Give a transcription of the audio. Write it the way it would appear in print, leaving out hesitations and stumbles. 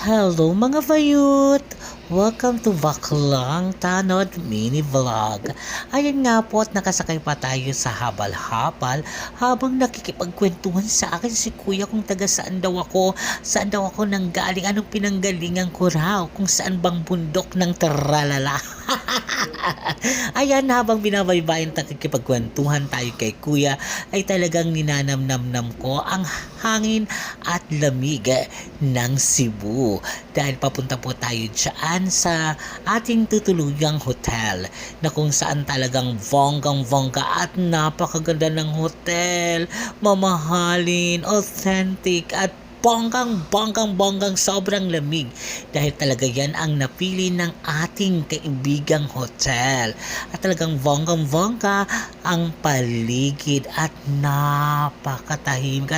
Hello mga bayut! Welcome to Baklang Tanod Mini Vlog. Ayan nga po at nakasakay pa tayo sa habal-habal habang nakikipagkwentuhan sa akin si kuya kung taga saan daw ako nanggaling, anong pinanggalingan ko raw, kung saan bang bundok ng tralala. Ayan, habang binabaybayan at nakikipagkwentuhan tayo kay kuya ay talagang ninanamnam ko ang hangin at lamig ng Cebu. Dahil papunta po tayo dyan sa ating tutulugang hotel na kung saan talagang bonggang-bongga at napakaganda ng hotel, mamahalin, authentic at bonggang sobrang lamig dahil talaga yan ang napili ng ating kaibigang hotel at talagang bonggang ang paligid at napakatahimik at